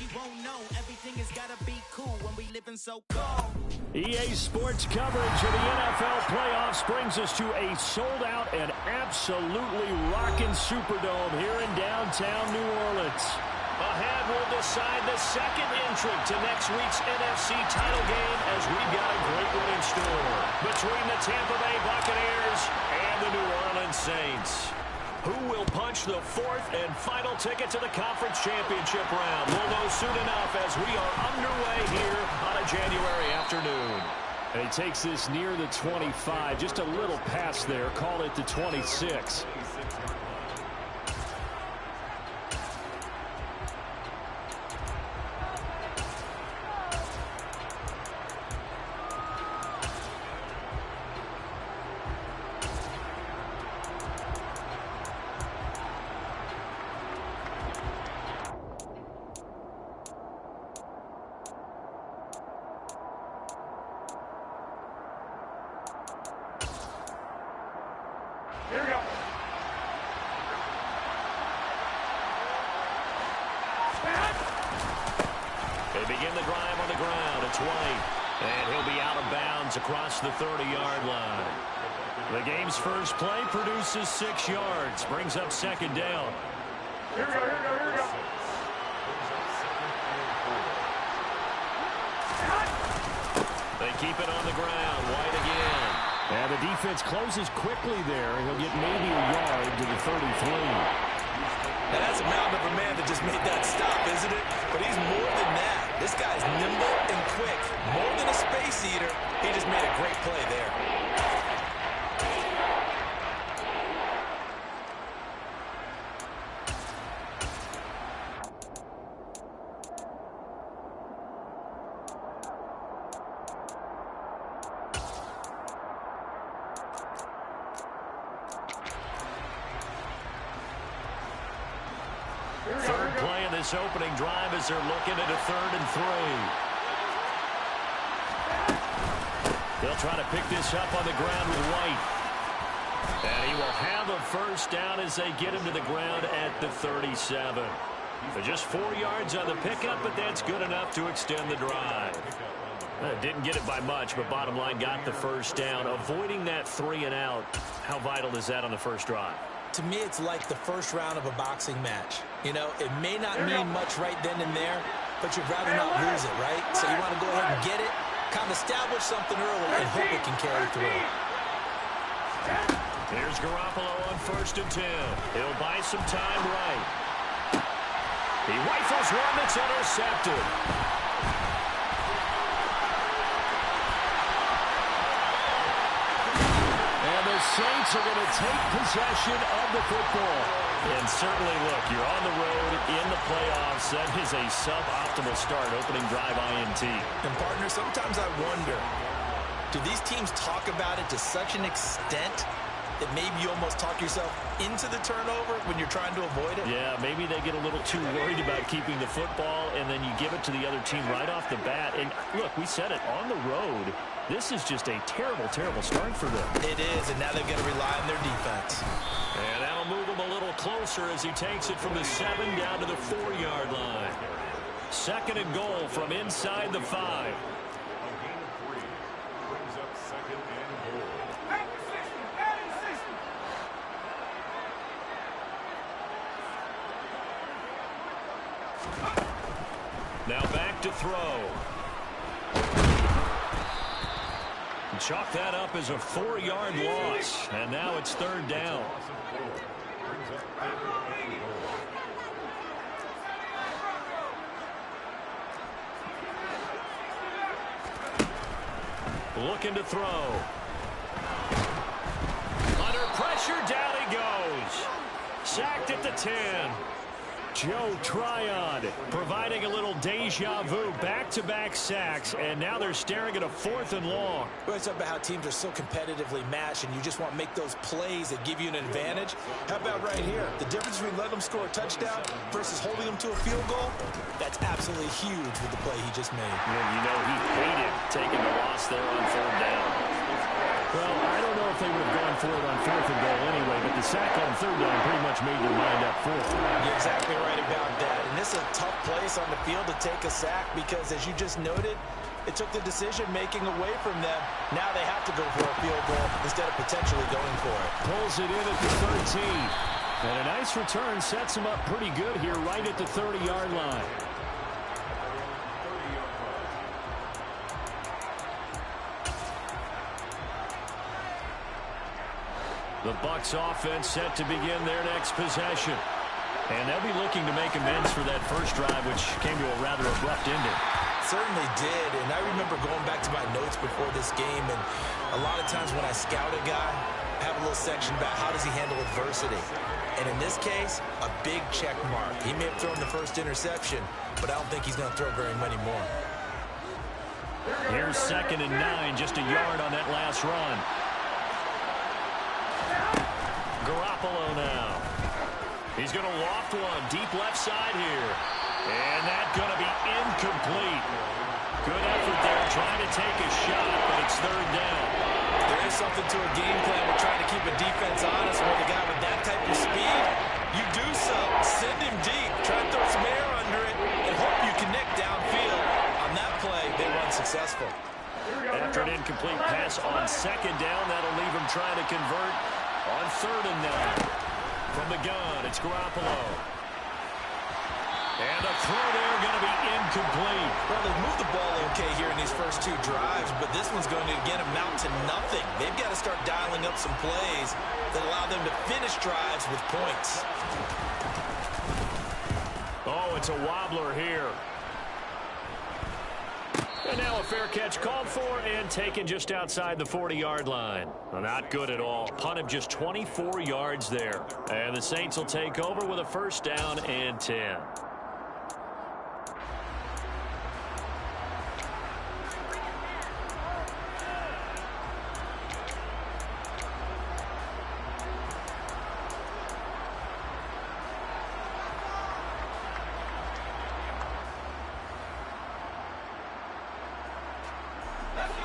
she won't know. Everything has gotta be cool when we living so cold. EA Sports coverage of the NFL playoffs brings us to a sold-out and absolutely rocking Superdome here in downtown New Orleans. Ahead, we'll decide the second entrant to next week's NFC title game as we've got a great one in store between the Tampa Bay Buccaneers and the New Orleans Saints. Who will punch the fourth and final ticket to the conference championship round? We'll know soon enough as we are underway here on a January afternoon. And he takes this near the 25, just a little past there, call it the 26. Here we go. They begin the drive on the ground. It's White. And he'll be out of bounds across the 30-yard line. The game's first play produces 6 yards. Brings up second down. Here we go, here we go, here we go. They keep it on the ground. White again. And the defense closes quickly there. He'll get maybe a yard to the 33. Now that's a mountain of a man that just made that stop, isn't it? But he's more than that. This guy's nimble and quick. More than a space eater. He just made a great play there. Third play of this opening drive as they're looking at a 3rd and 3. They'll try to pick this up on the ground with White. And he will have a first down as they get him to the ground at the 37. So just 4 yards on the pickup, but that's good enough to extend the drive. Didn't get it by much, but bottom line got the first down. Avoiding that 3 and out, how vital is that on the first drive? To me, it's like the first round of a boxing match. You know, it may not mean much right then and there, but you'd rather not lose it, right? So you want to go ahead and get it, kind of establish something early, and hope it can carry through. Here's Garoppolo on 1st and 10. He'll buy some time right. He rifles one that's intercepted. Saints are going to take possession of the football. And certainly, look, you're on the road in the playoffs. That is a suboptimal start, opening drive INT. And, partner, sometimes I wonder, do these teams talk about it to such an extent that maybe you almost talk yourself into the turnover when you're trying to avoid it? Yeah, maybe they get a little too worried about keeping the football, and then you give it to the other team right off the bat. And, look, we said it, on the road, this is just a terrible, terrible start for them. It is, and now they've got to rely on their defense. And that'll move him a little closer as he takes it from the 7 down to the 4-yard line. 2nd and goal from inside the 5. Now back to throw. Chalk that up as a 4-yard loss. And now it's 3rd down. Looking to throw. Under pressure, down he goes. Sacked at the 10. Joe Tryon providing a little deja vu, back-to-back sacks, and now they're staring at a 4th and long. Well, it's about how teams are so competitively matched, and you just want to make those plays that give you an advantage. How about right here? The difference between letting them score a touchdown versus holding them to a field goal, that's absolutely huge with the play he just made. And you know he hated taking the loss there on 3rd down. Well, I don't know if they would have gone for it on 4th and goal anyway, but the sack on 3rd down pretty much made their mind up for it. You're exactly right about that. And this is a tough place on the field to take a sack because, as you just noted, it took the decision-making away from them. Now they have to go for a field goal instead of potentially going for it. Pulls it in at the 13. And a nice return sets him up pretty good here right at the 30-yard line. The Bucs offense set to begin their next possession. And they'll be looking to make amends for that first drive, which came to a rather abrupt ending. Certainly did, and I remember going back to my notes before this game, and a lot of times when I scout a guy, I have a little section about how does he handle adversity. And in this case, a big check mark. He may have thrown the first interception, but I don't think he's going to throw very many more. Here's 2nd and 9, just a yard on that last run. Garoppolo now. He's going to loft one deep left side here. And that's going to be incomplete. Good effort there trying to take a shot, but it's 3rd down. There is something to a game plan with trying to keep a defense honest with a guy with that type of speed. You do so. Send him deep. Try to throw some air under it and hope you connect downfield. On that play, they run successful. After an incomplete pass on 2nd down, that'll leave him trying to convert on 3rd and 9. From the gun, it's Garoppolo. And a throw there going to be incomplete. Well, they've moved the ball okay here in these first 2 drives, but this one's going to, again, amount to nothing. They've got to start dialing up some plays that allow them to finish drives with points. Oh, it's a wobbler here. And now a fair catch called for and taken just outside the 40-yard line. Well, not good at all. Punt him just 24 yards there. And the Saints will take over with a 1st down and 10.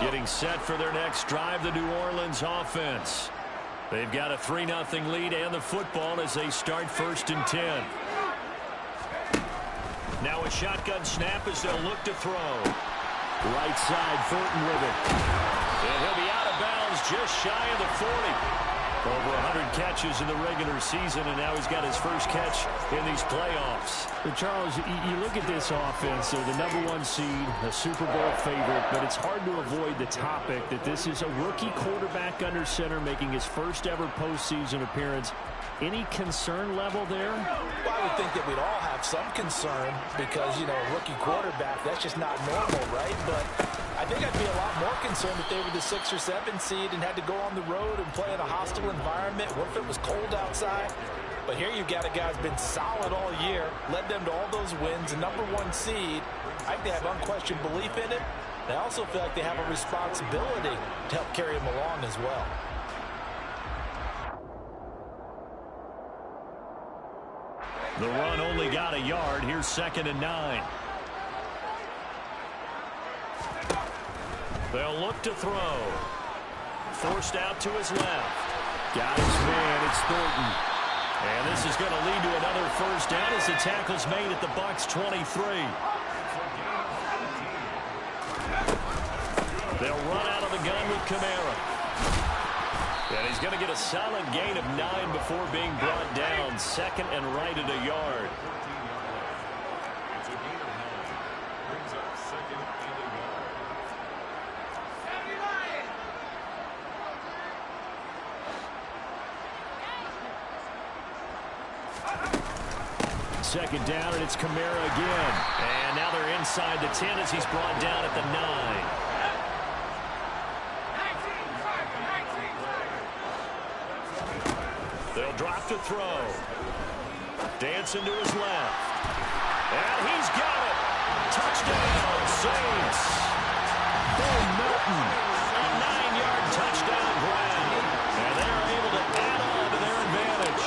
Getting set for their next drive, the New Orleans offense. They've got a 3-0 lead and the football as they start 1st and 10. Now a shotgun snap as they'll look to throw. Right side, Thornton with it. And he'll be out of bounds just shy of the 40. Over 100 catches in the regular season, and now he's got his first catch in these playoffs. But Charles, you look at this offense, they're the #1 seed, a Super Bowl favorite, but it's hard to avoid the topic that this is a rookie quarterback under center making his first ever postseason appearance. Any concern level there? Well, I would think that we'd all have some concern because, you know, a rookie quarterback, that's just not normal, right? But I think I'd be a lot more concerned if they were the 6 or 7 seed and had to go on the road and play in a hostile environment. What if it was cold outside? But here you've got a guy who's been solid all year, led them to all those wins, a #1 seed. I think they have unquestioned belief in it. They also feel like they have a responsibility to help carry him along as well. The run only got a yard. Here's 2nd and 9. They'll look to throw. Forced out to his left. Got his man. It's Thornton. And this is going to lead to another 1st down as the tackle's made at the Bucs 23. They'll run out of the gun with Kamara. And he's going to get a solid gain of 9 before being brought down. 2nd and right at a yard. Second down, and it's Kamara again. And now they're inside the 10 as he's brought down at the 9. They'll drop to throw. Dancing to his left. And he's got it. Touchdown, Saints. Bo Melton. A 9-yard touchdown grab. And they're able to add on to their advantage.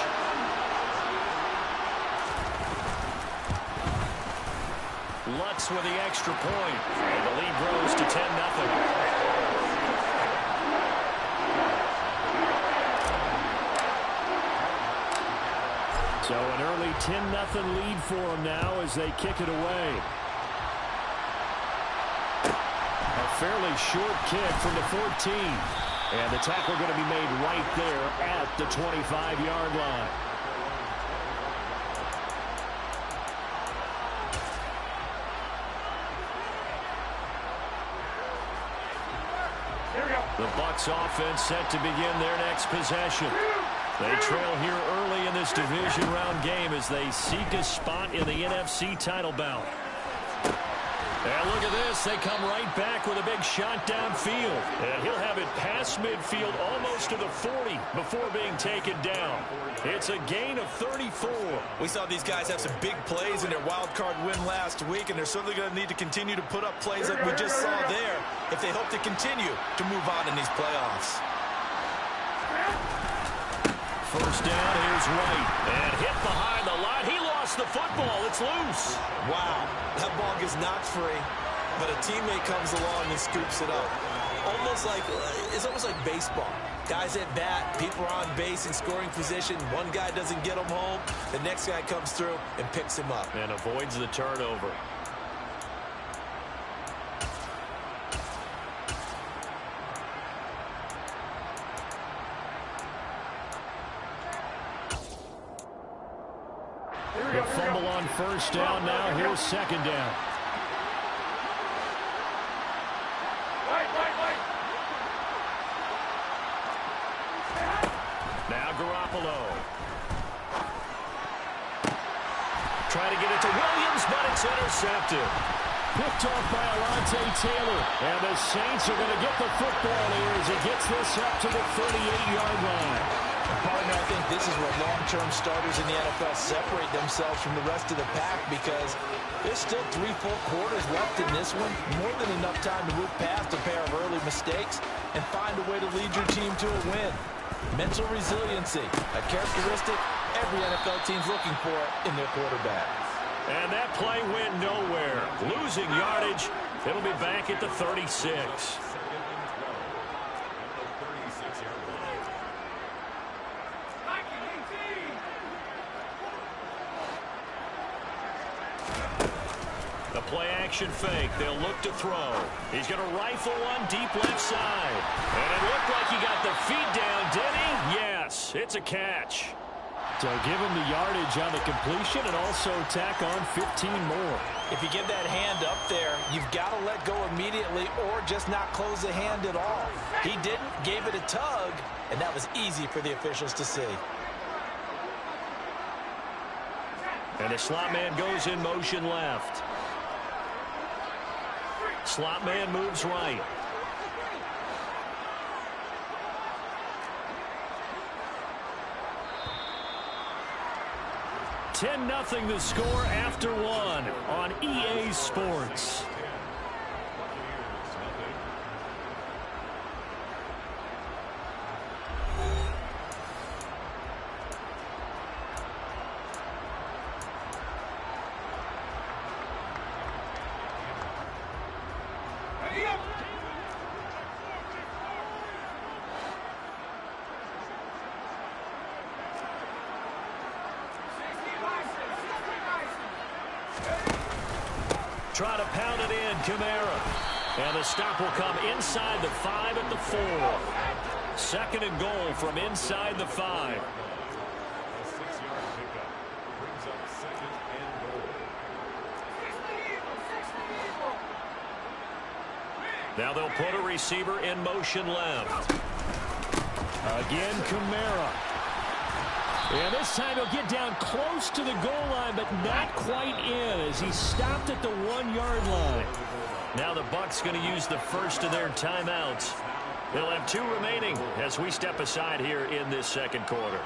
Lutz with the extra point. And the lead grows to 10-0. So an early 10-0 lead for them now as they kick it away. A fairly short kick from the 14. And the tackle going to be made right there at the 25-yard line. The Bucs offense set to begin their next possession. They trail here early in this division round game as they seek a spot in the NFC title bout. And look at this. They come right back with a big shot downfield. And he'll have it past midfield almost to the 40 before being taken down. It's a gain of 34. We saw these guys have some big plays in their wild card win last week, and they're certainly going to need to continue to put up plays like we just saw there if they hope to continue to move on in these playoffs. First down, here's White. And hit behind the line. He lost the football. It's loose. Wow, that ball gets knocked free, but a teammate comes along and scoops it up. It's almost like baseball. Guys at bat, people are on base in scoring position. One guy doesn't get him home. The next guy comes through and picks him up. And avoids the turnover. The fumble on first down. Now here's second down. Now Garoppolo. Try to get it to Williams, but it's intercepted. Picked off by Alontae Taylor. And the Saints are going to get the football here as he gets this up to the 38-yard line. Partner, I think this is where long-term starters in the NFL separate themselves from the rest of the pack because there's still 3 full quarters left in this one. More than enough time to move past a pair of early mistakes and find a way to lead your team to a win. Mental resiliency, a characteristic every NFL team's looking for in their quarterback. And that play went nowhere. Losing yardage. It'll be back at the 36. The play-action fake. They'll look to throw. He's going to rifle one deep left side. And it looked like he got the feet down, did he? Yes, it's a catch. So give him the yardage on the completion and also tack on 15 more. If you give that hand up there, you've got to let go immediately or just not close the hand at all. He didn't, gave it a tug, and that was easy for the officials to see. And the slot man goes in motion left. Slot man moves right. (10-0) the score after one on EA Sports. Try to pound it in, Kamara. And the stop will come inside the 5 at the 4. Second and goal from inside the 5. Now they'll put a receiver in motion left. Again, Kamara. And this time he'll get down close to the goal line, but not quite in as he stopped at the 1-yard line. Now the Bucs going to use the first of their timeouts. They'll have 2 remaining as we step aside here in this second quarter.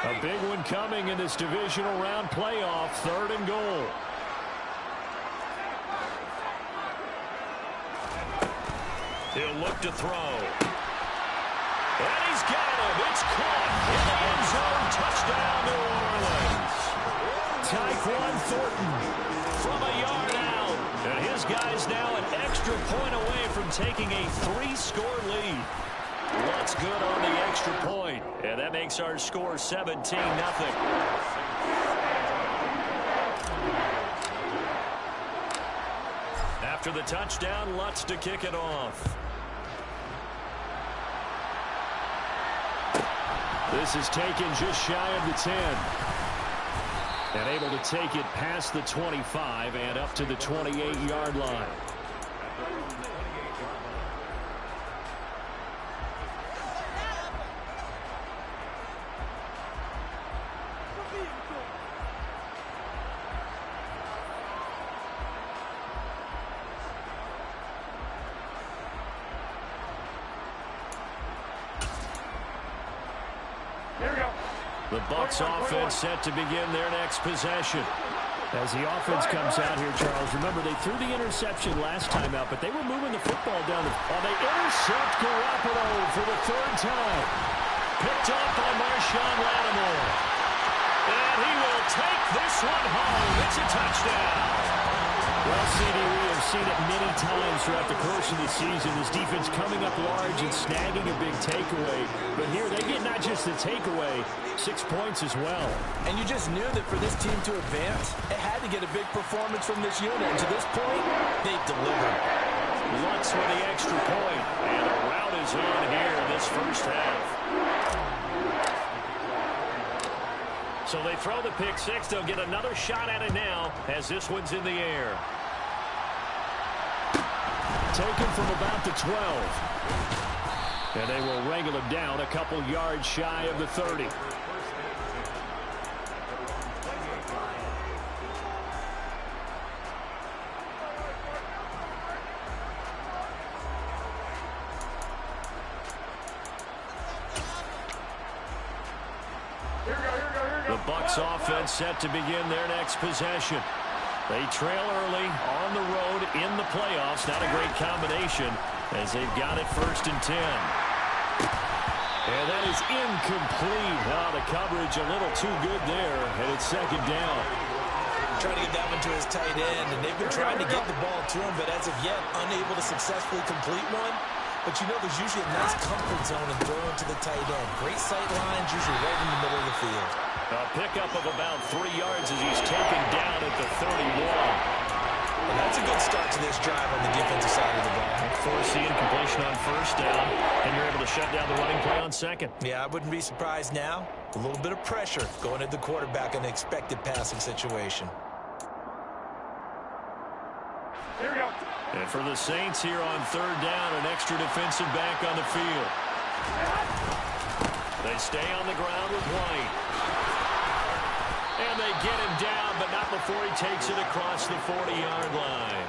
A big one coming in this divisional round playoff, 3rd and goal. He'll look to throw. And he's got him. It's caught in the end zone. Touchdown, New Orleans. Tyquan Thornton from a yard out. And his guy's now an extra point away from taking a 3-score lead. Lutz good on the extra point, and that makes our score 17-0. After the touchdown, Lutz to kick it off. This is taken just shy of the 10. And able to take it past the 25 and up to the 28-yard line. The Bucs offense set to begin their next possession. As the offense comes out here, Charles, remember they threw the interception last time out, but they were moving the football down. They intercept Garoppolo for the 3rd time. Picked up by Marshawn Lattimore. And he will take this one home. It's a touchdown. Well, CD, we have seen it many times throughout the course of the season. This defense coming up large and snagging a big takeaway. But here they get not just the takeaway, 6 points as well. And you just knew that for this team to advance, it had to get a big performance from this unit. And to this point, they've delivered. Lutz with the extra point. And a rout is on here in this first half. So they throw the pick six. They'll get another shot at it now as this one's in the air. Taken from about the 12. And they will wrangle him down a couple yards shy of the 30. The Bucs offense set to begin their next possession. They trail early on the road in the playoffs. Not a great combination as they've got it 1st and 10. And that is incomplete. Oh, the coverage a little too good there, and it's 2nd down. Trying to get that one to his tight end, and they've been trying to get the ball to him, but as of yet, unable to successfully complete one. But you know, there's usually a nice comfort zone in throwing to the tight end. Great sight lines, usually right in the middle of the field. A pickup of about 3 yards as he's taken down at the 31. And that's a good start to this drive on the defensive side of the ball. Force the incompletion on 1st down, and you're able to shut down the running play on 2nd. Yeah, I wouldn't be surprised now. A little bit of pressure going at the quarterback in an expected passing situation. Here we go. And for the Saints here on 3rd down, an extra defensive back on the field. They stay on the ground with White. And they get him down, but not before he takes it across the 40-yard line.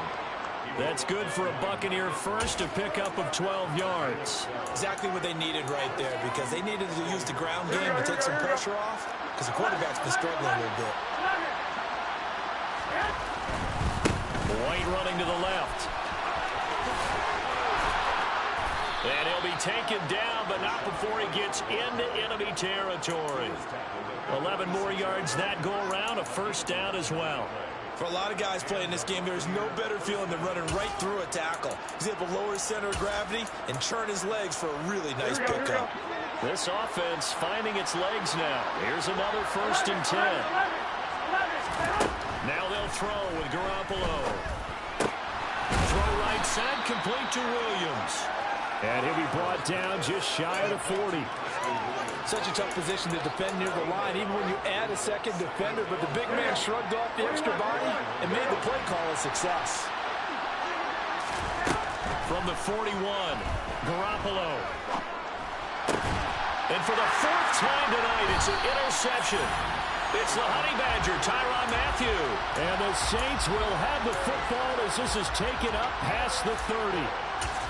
That's good for a Buccaneer first, a pickup of 12 yards. Exactly what they needed right there, because they needed to use the ground game to take some pressure off, because the quarterback's been struggling a little bit. White running to the left. And he'll be taken down, but not before he gets into enemy territory. 11 more yards that go around, a 1st down as well. For a lot of guys playing this game, there's no better feeling than running right through a tackle. He's able to lower his center of gravity and turn his legs for a really nice pickup. This offense finding its legs now. Here's another 1st and 10. Now they'll throw with Garoppolo. Throw right side, complete to Williams. And he'll be brought down just shy of the 40. Such a tough position to defend near the line, even when you add a 2nd defender. But the big man shrugged off the extra body and made the play call a success. From the 41, Garoppolo. And for the 4th time tonight, it's an interception. It's the Honey Badger, Tyrann Mathieu. And the Saints will have the football as this is taken up past the 30.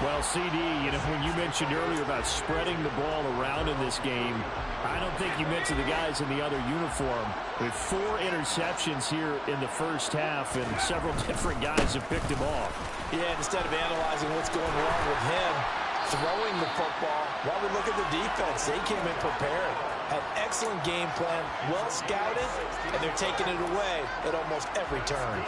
Well, CD, you know, when you mentioned earlier about spreading the ball around in this game, I don't think you mentioned the guys in the other uniform. With 4 interceptions here in the first half, and several different guys have picked him off. Yeah, instead of analyzing what's going wrong with him, throwing the football, while we look at the defense, they came in prepared. An excellent game plan, well scouted, and they're taking it away at almost every turn.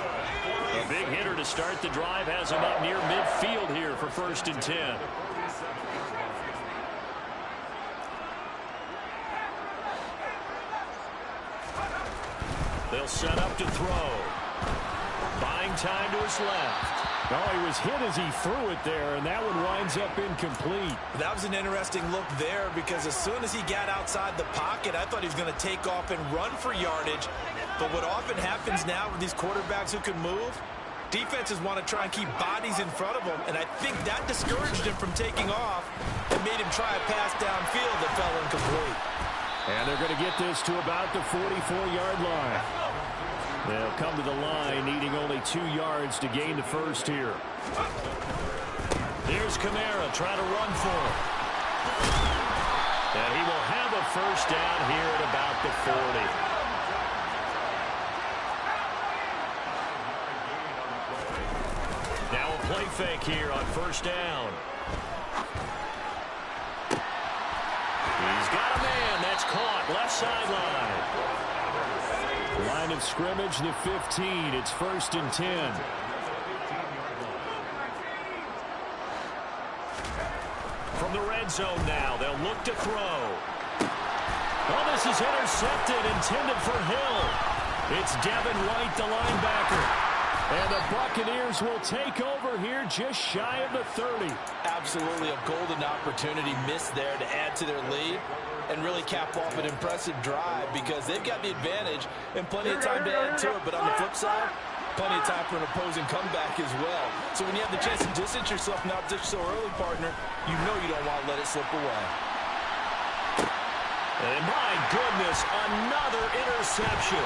A big hitter to start the drive has him up near midfield here for 1st and 10. They'll set up to throw. Buying time to his left. Oh, he was hit as he threw it there, and that one winds up incomplete. That was an interesting look there because as soon as he got outside the pocket, I thought he was going to take off and run for yardage. But what often happens now with these quarterbacks who can move, defenses want to try and keep bodies in front of them, and I think that discouraged him from taking off and made him try a pass downfield that fell incomplete. And they're going to get this to about the 44-yard line. They'll come to the line needing only 2 yards to gain the first here. Here's Kamara trying to run for it. And he will have a first down here at about the 40. Now a play fake here on 1st down. He's got a man. That's caught. Left sideline. Line of scrimmage, the 15. It's 1st and 10. From the red zone now, they'll look to throw. Oh, this is intercepted, intended for Hill. It's Devin White, the linebacker. And the Buccaneers will take over here just shy of the 30. Absolutely a golden opportunity missed there to add to their lead and really cap off an impressive drive because they've got the advantage and plenty of time to add to it. But on the flip side, plenty of time for an opposing comeback as well. So when you have the chance to distance yourself from the opposition so early, partner, you know you don't want to let it slip away. And my goodness, another interception.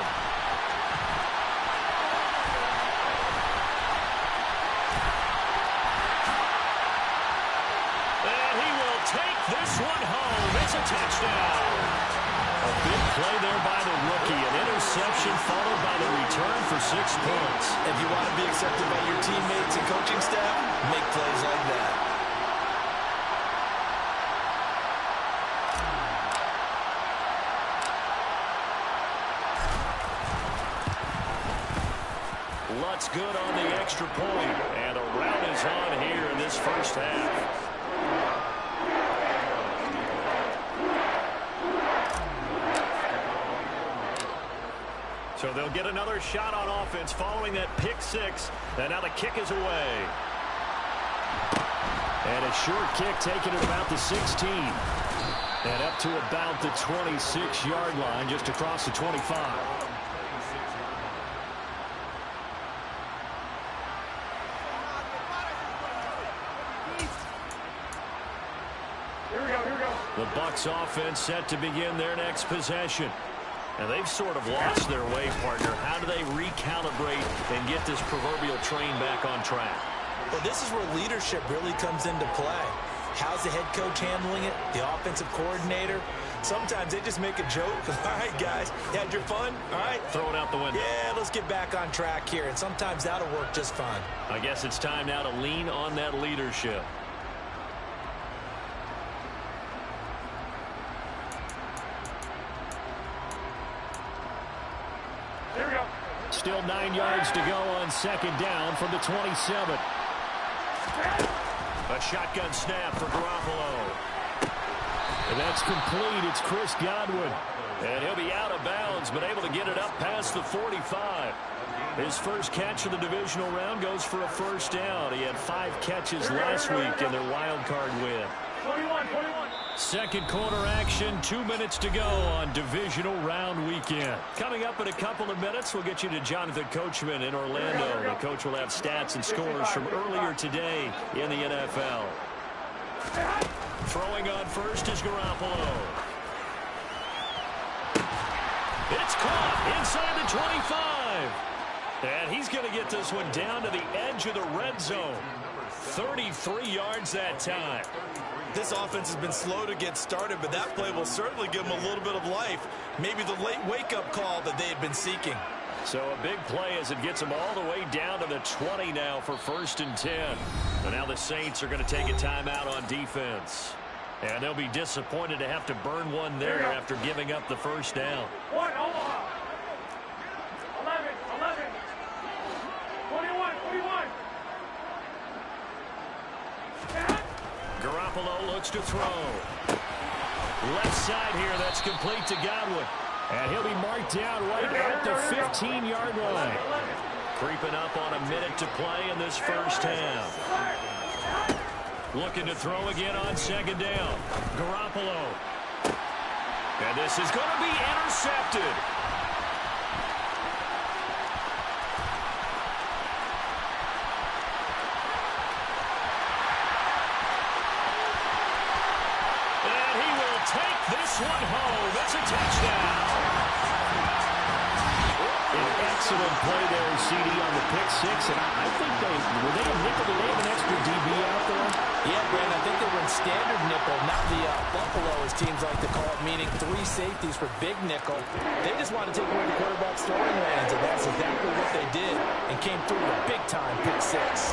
This one home. It's a touchdown. A big play there by the rookie. An interception followed by the return for 6 points. If you want to be accepted by your teammates and coaching staff, make plays like that. Lutz good on the extra point. And a rout is on here in this first half. So they'll get another shot on offense following that pick 6. And now the kick is away. And a short kick taken at about the 16. And up to about the 26-yard line, just across the 25. Here we go. The Bucs offense set to begin their next possession. And they've sort of lost their way, partner. How do they recalibrate and get this proverbial train back on track? Well, this is where leadership really comes into play. How's the head coach handling it? The offensive coordinator? Sometimes they just make a joke. All right, guys, you had your fun? All right. Throw it out the window. Yeah, let's get back on track here. And sometimes that'll work just fine. I guess it's time now to lean on that leadership. Here we go. Still 9 yards to go on 2nd down from the 27. A shotgun snap for Garoppolo. And that's complete. It's Chris Godwin. And he'll be out of bounds, but able to get it up past the 45. His first catch of the divisional round goes for a first down. He had 5 catches last week in their wild card win. 21. Second quarter action, 2 minutes to go on divisional round weekend. Coming up in a couple of minutes, we'll get you to Jonathan Coachman in Orlando. The coach will have stats and scores from earlier today in the NFL. Throwing on first is Garoppolo. It's caught inside the 25. And he's going to get this one down to the edge of the red zone. 33 yards that time. This offense has been slow to get started, but that play will certainly give them a little bit of life. Maybe the late wake-up call that they had been seeking. So a big play as it gets them all the way down to the 20 now for 1st and 10. And now the Saints are going to take a timeout on defense. And they'll be disappointed to have to burn one there after giving up the first down. 1, Omaha. 11, 21, 21. Garoppolo looks to throw. Left side here, that's complete to Godwin. And he'll be marked down right at the 15-yard line. Creeping up on a minute to play in this first half. Looking to throw again on second down. Garoppolo. And this is going to be intercepted. And he will take this one home. It's a touchdown. An excellent play there, CD, on the pick six. And I think were they a nickel? Did they have an extra DB out there? Yeah, Brandon, I think they were in standard nickel, not the Buffalo, as teams like to call it, meaning 3 safeties for big nickel. They just wanted to take away the quarterback's throwing lanes, and that's exactly what they did and came through with a big-time pick six.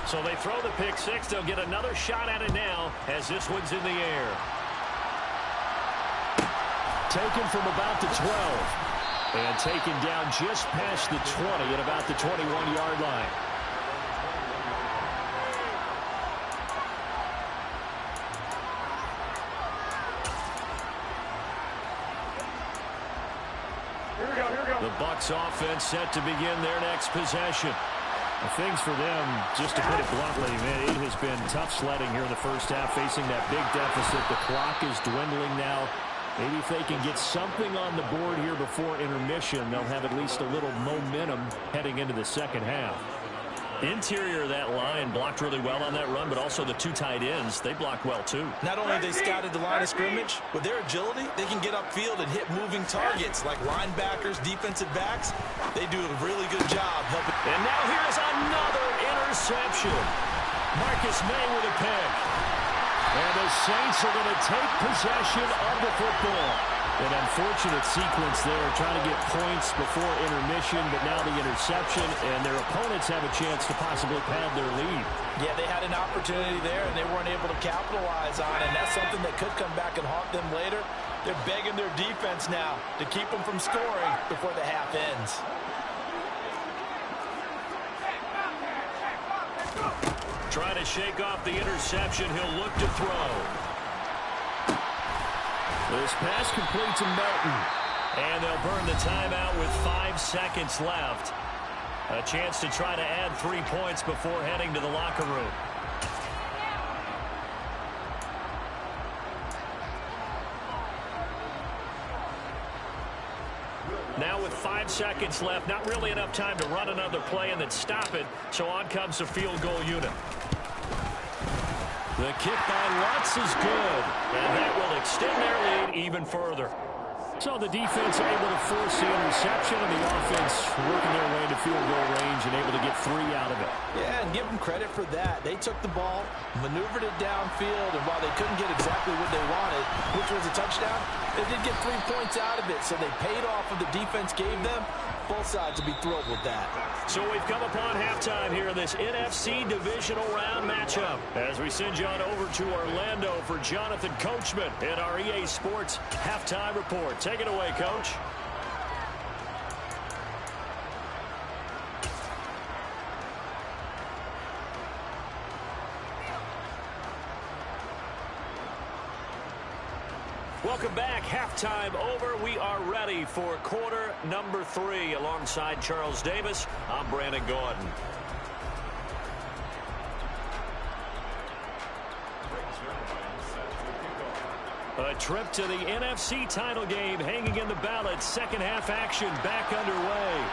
So they throw the pick six. They'll get another shot at it now as this one's in the air. Taken from about the 12. And taken down just past the 20 at about the 21-yard line. Here we go. The Bucs offense set to begin their next possession. Things for them, just to put it bluntly, man, it has been tough sledding here in the first half, facing that big deficit. The clock is dwindling now. Maybe if they can get something on the board here before intermission, they'll have at least a little momentum heading into the second half. Interior of that line blocked really well on that run, but also the 2 tight ends, they blocked well too. Not only have they scouted the line of scrimmage, with their agility, they can get upfield and hit moving targets like linebackers, defensive backs. They do a really good job helping. And now here's another interception. Marcus May with a pick. And the Saints are going to take possession of the football. An unfortunate sequence there, trying to get points before intermission, but now the interception, and their opponents have a chance to possibly pad their lead. Yeah, they had an opportunity there, and they weren't able to capitalize on it, and that's something that could come back and haunt them later. They're begging their defense now to keep them from scoring before the half ends. Trying to shake off the interception. He'll look to throw. This pass complete to Melton. And they'll burn the timeout with 5 seconds left. A chance to try to add 3 points before heading to the locker room. Now with 5 seconds left, not really enough time to run another play and then stop it. So on comes the field goal unit. The kick by Lutz is good, and that will extend their lead even further. So the defense able to force the interception, and the offense working their way to field goal range and able to get 3 out of it. Yeah, and give them credit for that. They took the ball, maneuvered it downfield, and while they couldn't get exactly what they wanted, which was a touchdown, they did get 3 points out of it, so they paid off what the defense gave them. Both sides will be thrilled with that. So we've come upon halftime here in this NFC Divisional Round matchup. As we send you on over to Orlando for Jonathan Coachman in our EA Sports Halftime Report. Take it away, Coach. Welcome back. Halftime over. We are ready for quarter number 3 alongside Charles Davis. I'm Brandon Gordon. A trip to the NFC title game hanging in the balance. Second half action back underway.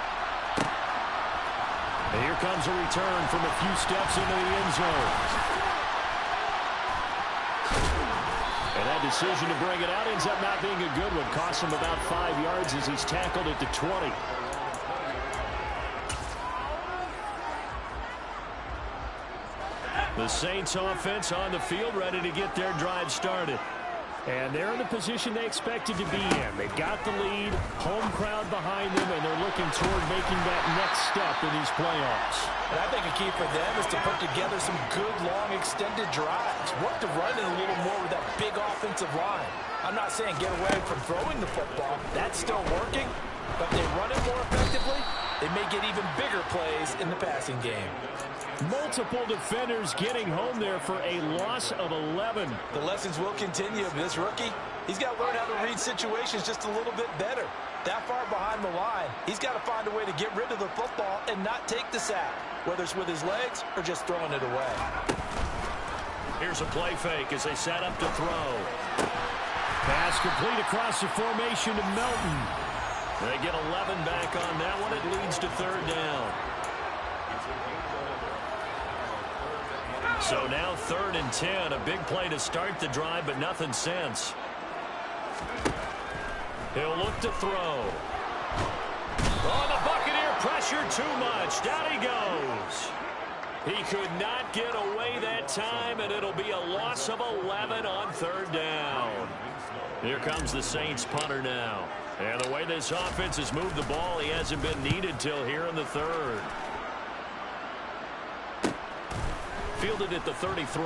And here comes a return from a few steps into the end zone. And that decision to bring it out ends up not being a good one. Costs him about 5 yards as he's tackled at the 20. The Saints offense on the field ready to get their drive started. And they're in the position they expected to be in. They've got the lead, home crowd behind them, and they're looking toward making that next step in these playoffs. And I think a key for them is to put together some good, long, extended drives. Work the run in a little more with that big offensive line. I'm not saying get away from throwing the football. That's still working. But if they run it more effectively, they may get even bigger plays in the passing game. Multiple defenders getting home there for a loss of 11. The lessons will continue. This rookie, he's got to learn how to read situations just a little bit better. That far behind the line, he's got to find a way to get rid of the football and not take the sack, whether it's with his legs or just throwing it away. Here's a play fake as they set up to throw. Pass complete across the formation to Melton. They get 11 back on that one. It leads to third down. So now 3rd and 10. A big play to start the drive, but nothing since. He'll look to throw. Oh, the Buccaneer pressure too much. Down he goes. He could not get away that time, and it'll be a loss of 11 on 3rd down. Here comes the Saints punter now. And the way this offense has moved the ball, he hasn't been needed till here in the 3rd. Fielded at the 33.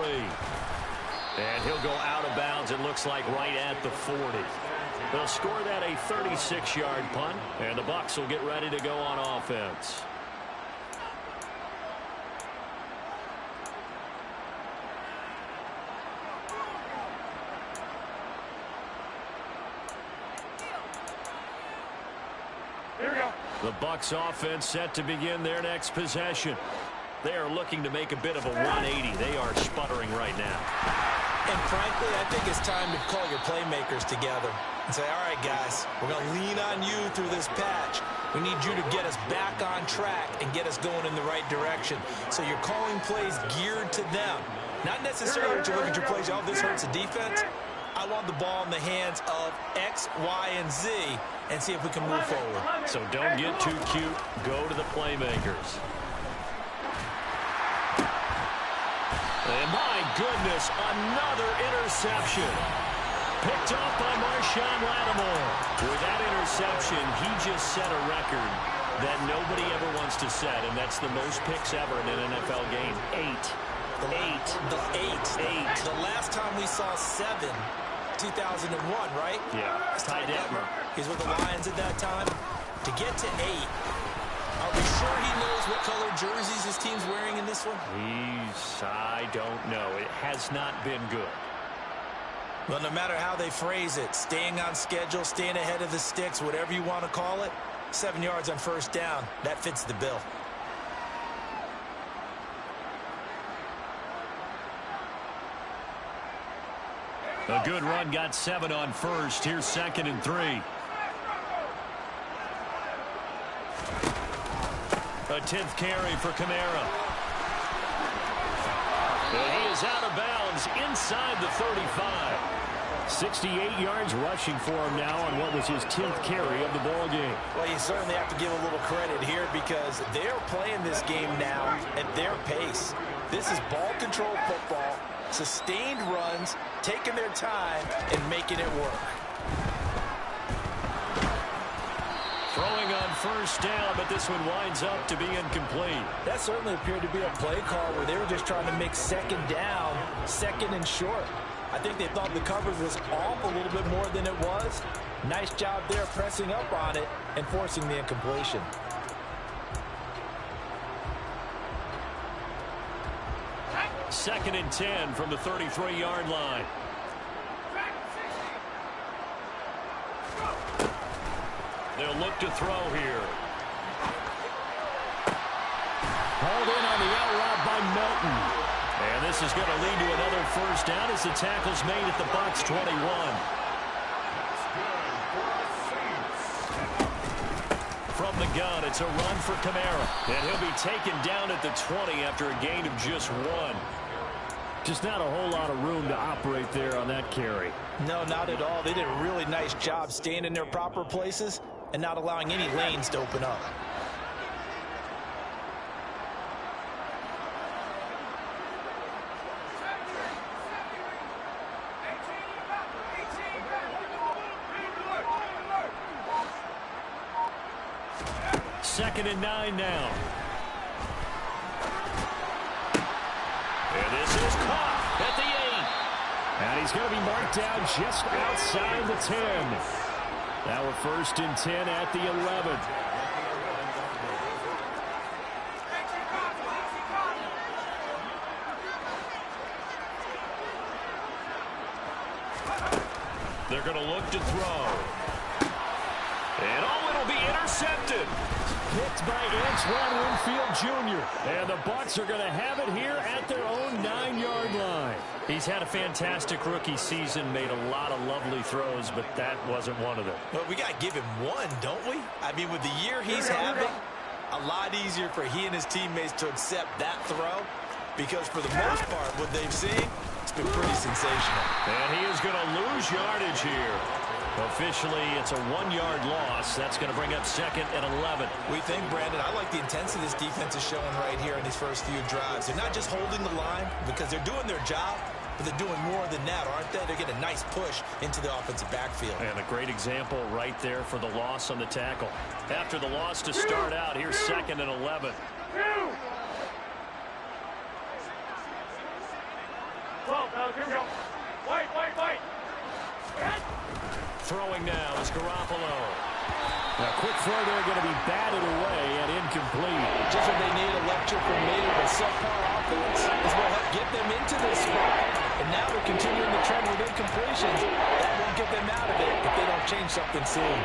And he'll go out of bounds, it looks like, right at the 40. They'll score that a 36-yard punt, and the Bucs will get ready to go on offense. Here we go. The Bucs offense set to begin their next possession. They are looking to make a bit of a 180. They are sputtering right now. And frankly, I think it's time to call your playmakers together and say, all right, guys, we're going to lean on you through this patch. We need you to get us back on track and get us going in the right direction. So you're calling plays geared to them. Not necessarily to look at your plays, oh, this hurts the defense. I want the ball in the hands of X, Y, and Z and see if we can move forward. So don't get too cute. Go to the playmakers. And my goodness, another interception. Picked off by Marshawn Lattimore. With that interception, he just set a record that nobody ever wants to set, and that's the most picks ever in an NFL game. 8. The last time we saw 7, 2001, right? Yeah. Ty Detmer. He's with the Lions at that time. To get to 8, are we sure he knows what color jerseys his team's wearing in this one? I don't know. It has not been good. Well, no matter how they phrase it, staying on schedule, staying ahead of the sticks, whatever you want to call it, 7 yards on 1st down, that fits the bill. A good run got 7 on 1st. Here's 2nd and 3. A 10th carry for Kamara. And he is out of bounds inside the 35. 68 yards rushing for him now on what was his 10th carry of the ball game. Well, you certainly have to give a little credit here because they're playing this game now at their pace. This is ball control football, sustained runs, taking their time, and making it work. Throwing on 1st down, but this one winds up to be incomplete. That certainly appeared to be a play call where they were just trying to make 2nd down, 2nd and short. I think they thought the coverage was off a little bit more than it was. Nice job there pressing up on it and forcing the incompletion. Second and 10 from the 33-yard line. They'll look to throw here. Hauled in on the out route by Melton. And this is going to lead to another 1st down as the tackle's made at the Bucs 21. From the gun, it's a run for Kamara. And he'll be taken down at the 20 after a gain of just 1. Just not a whole lot of room to operate there on that carry. No, not at all. They did a really nice job staying in their proper places and not allowing any lanes to open up. 2nd and 9 now. And this is caught at the 8. And he's going to be marked down just outside the 10. Now a 1st and 10 at the 11. They're going to look to throw. And it'll be intercepted. Picked by Antoine Winfield Jr. And the Bucs are going to have it here at their own 9-yard line. He's had a fantastic rookie season, made a lot of lovely throws, but that wasn't one of them. Well, we got to give him one, don't we? I mean, with the year he's having, a lot easier for he and his teammates to accept that throw, because for the most part, what they've seen, it's been pretty sensational. And he is going to lose yardage here. Officially, it's a 1-yard loss. That's going to bring up 2nd and 11. We think, Brandon, I like the intensity this defense is showing right here in these first few drives. They're not just holding the line because they're doing their job, but they're doing more than that, aren't they? They're getting a nice push into the offensive backfield. And a great example right there for the loss on the tackle. After the loss to start out, here's 2nd and 11. 12, now here we go. Wait. Throwing now is Garoppolo. A quick throw there going to be batted away and incomplete. Just what they need, electric from me, but subpar offense is what helped get them into this spot. And now they're continuing the trend with incompletions. That won't get them out of it if they don't change something soon.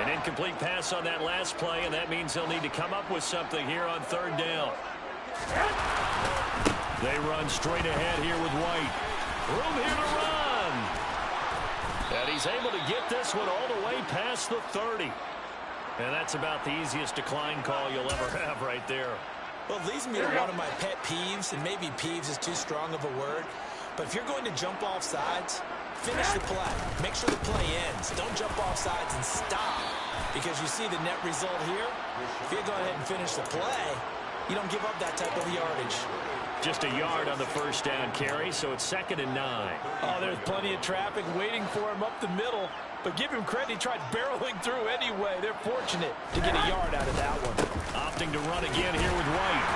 An incomplete pass on that last play, and that means they'll need to come up with something here on 3rd down. They run straight ahead here with White. Room here to run. And he's able to get this one all the way past the 30. And that's about the easiest decline call you'll ever have right there. Well, it leads me to one of my pet peeves, and maybe peeves is too strong of a word, but if you're going to jump off sides, finish the play. Make sure the play ends. Don't jump off sides and stop, because you see the net result here. If you go ahead and finish the play, you don't give up that type of yardage. Just a yard on the 1st down carry, so it's 2nd and 9. Oh, there's plenty of traffic waiting for him up the middle, but give him credit. He tried barreling through anyway. They're fortunate to get a yard out of that one. Opting to run again here with White.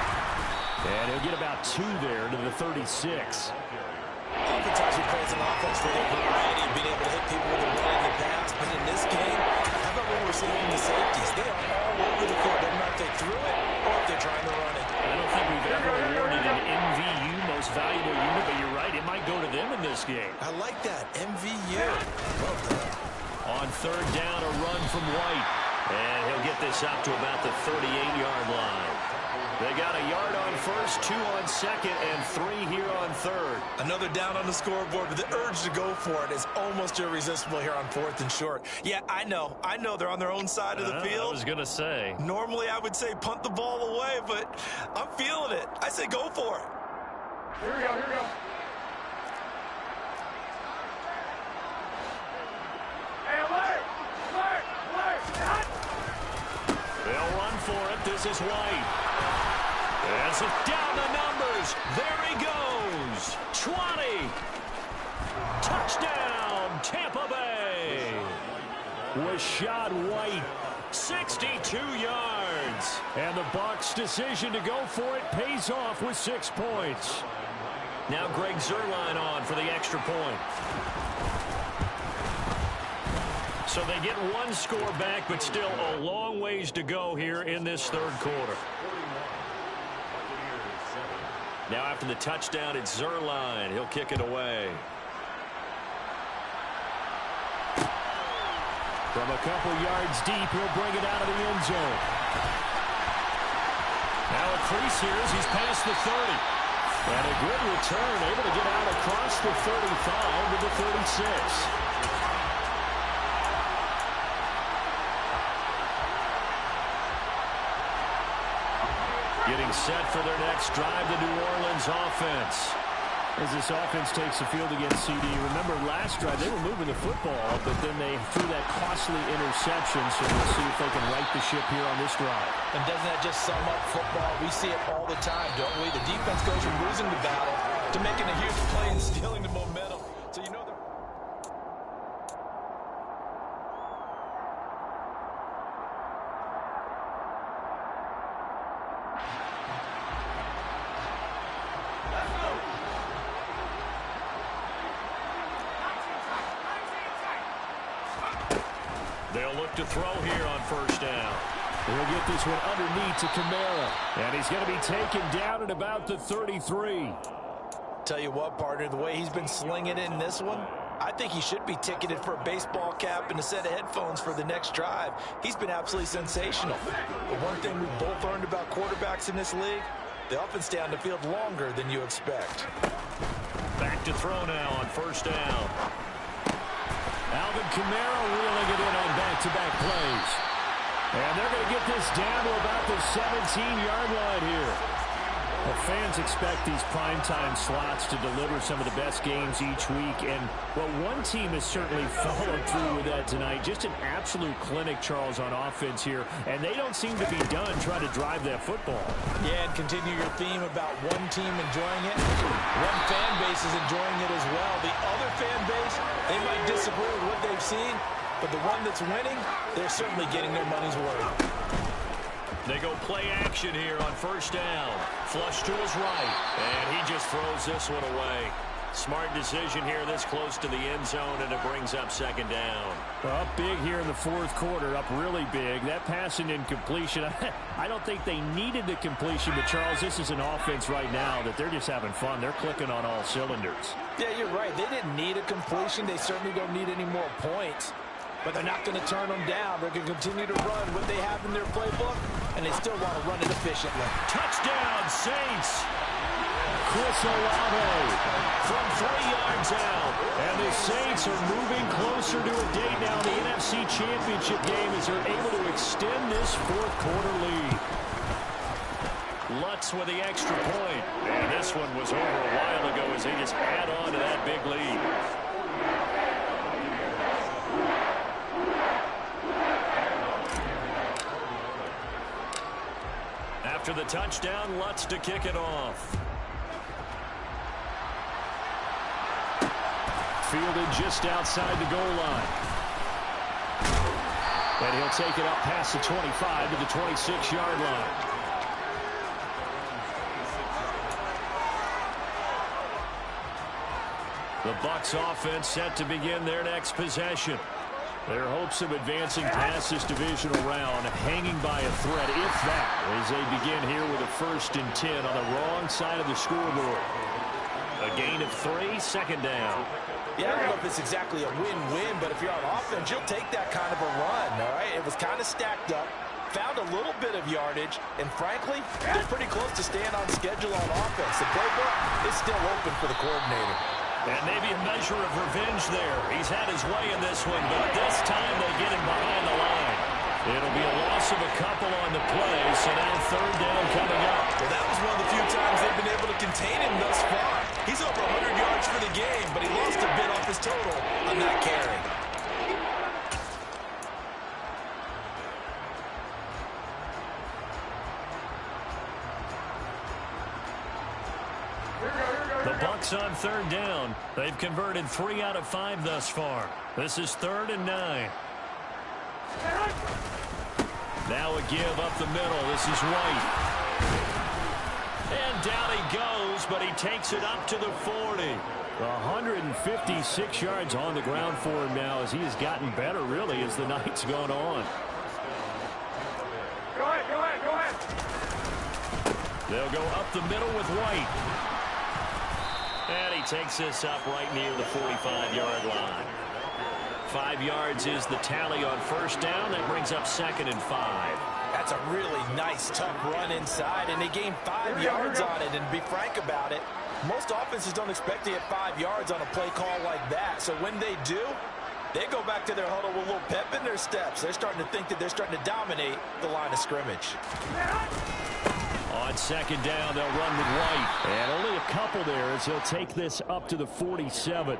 And he'll get about 2 there to the 36. Oftentimes we praise an offense for their variety of being able to hit people with the run in the past, but in this game, how about what we're seeing from the safeties? They are all over the field. Doesn't matter if they threw it or if they're trying to run it. I don't think we've ever awarded an MVU, most valuable unit, but you're right, it might go to them in this game. I like that, MVU. Well done. On 3rd down, a run from White. And he'll get this up to about the 38-yard line. They got a yard on 1st, 2 on 2nd, and 3 here on 3rd. Another down on the scoreboard, but the urge to go for it is almost irresistible here on 4th and short. Yeah, I know they're on their own side of the field. I was going to say. Normally I would say punt the ball away, but I'm feeling it. I say go for it. Here we go. Hey, alert! They'll run for it. This is White. As it down the numbers. There he goes. 20. Touchdown, Tampa Bay. Rashad White, 62 yards. And the Bucs' decision to go for it pays off with 6 points. Now Greg Zuerlein on for the extra point. So they get 1 score back, but still a long ways to go here in this 3rd quarter. Now after the touchdown, it's Zuerlein. He'll kick it away. From a couple yards deep, he'll bring it out of the end zone. Now a crease here as he's past the 30. And a good return, able to get out across the 35 to the 36. Getting set for their next drive, the New Orleans offense. As this offense takes the field against CD, remember last drive they were moving the football, but then they threw that costly interception, so we'll see if they can right the ship here on this drive. And doesn't that just sum up football? We see it all the time, don't we? The defense goes from losing the battle to making a huge play and stealing the momentum. So you know they're... They'll look to throw here on first down. He'll get this one underneath to Kamara. And he's going to be taken down at about the 33. Tell you what, partner, the way he's been slinging it in this one, I think he should be ticketed for a baseball cap and a set of headphones for the next drive. He's been absolutely sensational. But one thing we've both learned about quarterbacks in this league, they often stay on the field longer than you expect. Back to throw now on first down. Alvin Kamara reeling it in on back-to-back plays. And they're going to get this down to about the 17-yard line here. Well, fans expect these primetime slots to deliver some of the best games each week. And, well, one team has certainly followed through with that tonight. Just an absolute clinic, Charles, on offense here. And they don't seem to be done trying to drive that football. Yeah, and continue your theme about one team enjoying it. One fan base is enjoying it as well. The other fan base, they might disagree with what they've seen, but the one that's winning, they're certainly getting their money's worth. They go play action here on first down. Flush to his right, and he just throws this one away. Smart decision here this close to the end zone, and it brings up second down. Well, up big here in the fourth quarter, up really big. That pass and incompletion, I don't think they needed the completion, but, Charles, this is an offense right now that they're just having fun. They're clicking on all cylinders. Yeah, you're right. They didn't need a completion. They certainly don't need any more points. But they're not going to turn them down. They're going to continue to run what they have in their playbook, and they still want to run it efficiently. Touchdown, Saints! Chris Olave from 3 yards out. And the Saints are moving closer to a date now. The NFC Championship game as they're able to extend this fourth quarter lead. Lutz with the extra point. And this one was over a while ago as they just add on to that big lead. After the touchdown, Lutz to kick it off. Fielded just outside the goal line. And he'll take it up past the 25 to the 26-yard line. The Bucs offense set to begin their next possession. Their hopes of advancing past this divisional round hanging by a thread, if that, as they begin here with a 1st and 10 on the wrong side of the scoreboard. A gain of 3, second down. Yeah, I don't know if it's exactly a win-win, but if you're on offense, you'll take that kind of a run, all right? It was kind of stacked up, found a little bit of yardage, and frankly, they're pretty close to staying on schedule on offense. The playbook is still open for the coordinator. And maybe a measure of revenge there. He's had his way in this one, but this time they get him behind the line. It'll be a loss of a couple on the play, so now third down coming up. Well, that was one of the few times they've been able to contain him thus far. He's over 100 yards for the game, but he lost a bit off his total on that carry. The Bucs on third down. They've converted 3 out of 5 thus far. This is 3rd and 9. Now a give up the middle. This is White. And down he goes, but he takes it up to the 40. 156 yards on the ground for him now as he has gotten better, really, as the night's gone on. Go ahead, go ahead, go ahead. They'll go up the middle with White. And he takes this up right near the 45-yard line. 5 yards is the tally on first down. That brings up 2nd and 5. That's a really nice, tough run inside, and they gained 5 yards on it. And to be frank about it, most offenses don't expect to get 5 yards on a play call like that. So when they do, they go back to their huddle with a little pep in their steps. They're starting to think that they're starting to dominate the line of scrimmage. On second down, they'll run with White. And only a couple there as he'll take this up to the 47.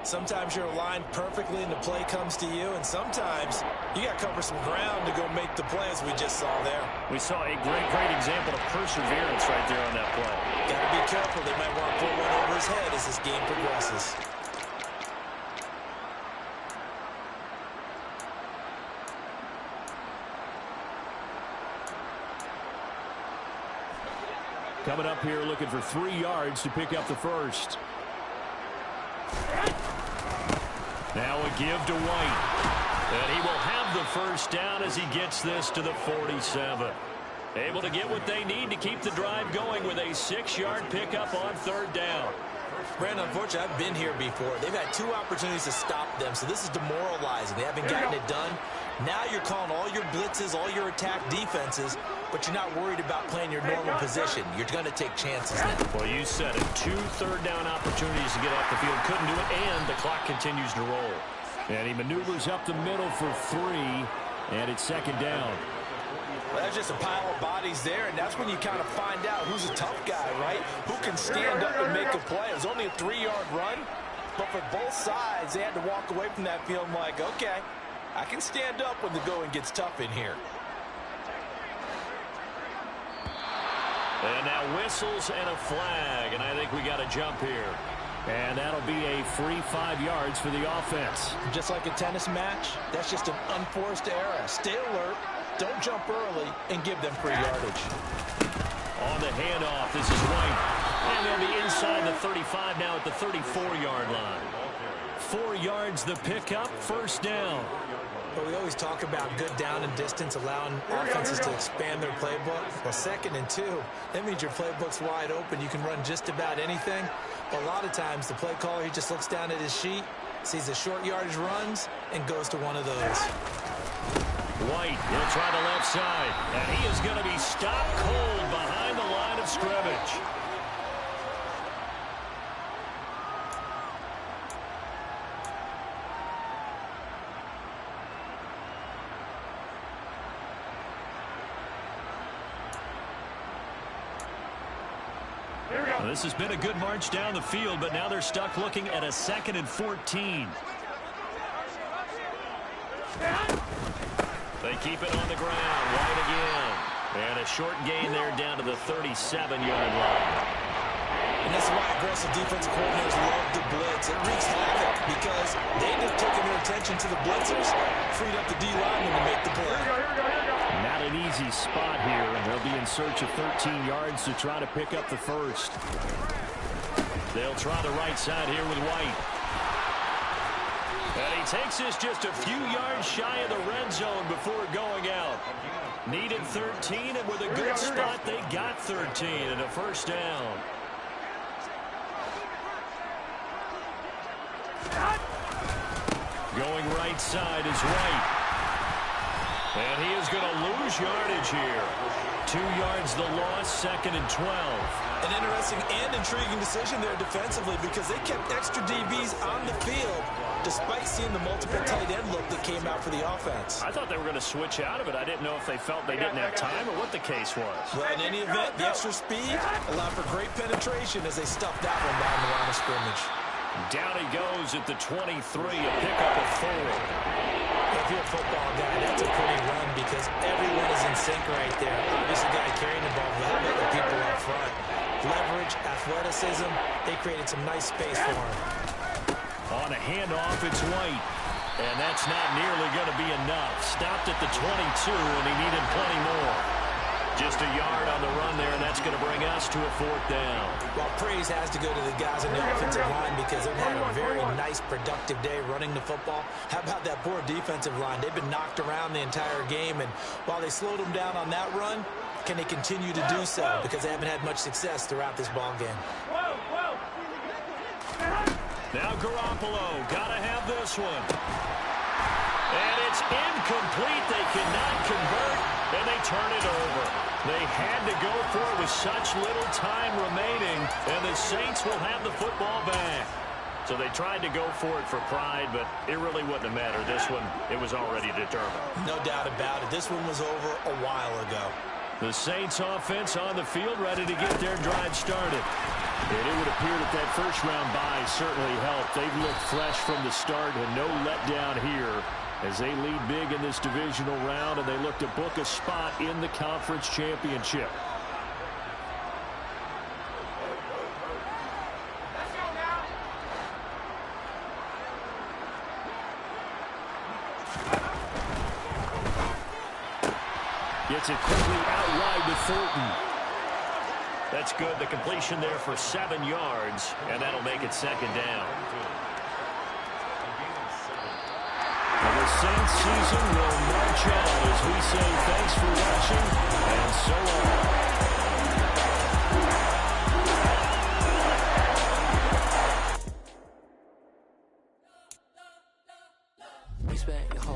Sometimes you're aligned perfectly and the play comes to you, and sometimes you got to cover some ground to go make the play, as we just saw there. We saw a great example of perseverance right there on that play. Got to be careful. They might want to put one over his head as this game progresses. Coming up here looking for 3 yards to pick up the first. Now a give to White. And he will have the first down as he gets this to the 47. Able to get what they need to keep the drive going with a 6-yard pickup on third down. Brandon, unfortunately, I've been here before. They've had 2 opportunities to stop them, so this is demoralizing. They haven't gotten it done. Now you're calling all your blitzes, all your attack defenses, but you're not worried about playing your normal position. You're going to take chances now. Well, you said it. 2 third-down opportunities to get off the field. Couldn't do it, and the clock continues to roll. And he maneuvers up the middle for 3, and it's second down. Well, that's just a pile of bodies there, and that's when you kind of find out who's a tough guy, right? Who can stand up and make a play. It was only a 3-yard run, but for both sides, they had to walk away from that field like, okay, I can stand up when the going gets tough in here. And now whistles and a flag, and I think we got a jump here. And that'll be a free 5 yards for the offense. Just like a tennis match, that's just an unforced error. Stay alert, don't jump early, and give them free yardage. On the handoff, this is White. And they'll be inside the 35 now at the 34-yard line. 4 yards the pickup, first down. But we always talk about good down and distance, allowing offenses to expand their playbook. Well, 2nd and 2, that means your playbook's wide open. You can run just about anything. But a lot of times, the play caller, he just looks down at his sheet, sees the short yardage runs, and goes to one of those. White will try the left side, and he is going to be stopped cold behind the line of scrimmage. Well, this has been a good march down the field, but now they're stuck looking at a 2nd and 14. They keep it on the ground. White again. And a short gain there down to the 37-yard line. And that's why aggressive defensive coordinators love to blitz. It wreaks havoc because they end up taking their attention to the blitzers, freed up the D-lineman to make the play. Not an easy spot here, and they'll be in search of 13 yards to try to pick up the first. They'll try the right side here with White. And he takes this just a few yards shy of the red zone before going out. Needed 13, and with a good spot, they got 13 and a first down. Going right side is White. And he is going to lose yardage here. 2 yards the loss, 2nd and 12. An interesting and intriguing decision there defensively because they kept extra DBs on the field despite seeing the multiple tight end look that came out for the offense. I thought they were going to switch out of it. I didn't know if they felt they didn't have time or what the case was. Well, in any event, the extra speed allowed for great penetration as they stuffed that one down the line of scrimmage. Down he goes at the 23, a pickup of 4. If you're a football guy, that's a pretty run because everyone is in sync right there. Obviously, the guy carrying the ball, well, the people up front. Leverage, athleticism, they created some nice space for him. On a handoff, it's White. And that's not nearly going to be enough. Stopped at the 22, and he needed plenty more. Just a yard on the run there, and that's going to bring us to a 4th down. Well, praise has to go to the guys on the offensive line because they've had a very nice, productive day running the football. How about that poor defensive line? They've been knocked around the entire game, and while they slowed them down on that run, can they continue to do so? Because they haven't had much success throughout this ball game. Now Garoppolo, gotta have this one. And it's incomplete. They cannot convert, and they turn it over. They had to go for it with such little time remaining, and the Saints will have the football back. So they tried to go for it for pride, but it really wouldn't have mattered. This one, it was already determined. No doubt about it. This one was over a while ago. The Saints offense on the field, ready to get their drive started. And it would appear that that first-round bye certainly helped. They've looked fresh from the start and no letdown here as they lead big in this divisional round, and they look to book a spot in the conference championship. Gets it quickly out wide with Thornton. That's good. The completion there for 7 yards, and that'll make it 2nd down. And the Saints season will march on as we say thanks for watching and so long. We spent your whole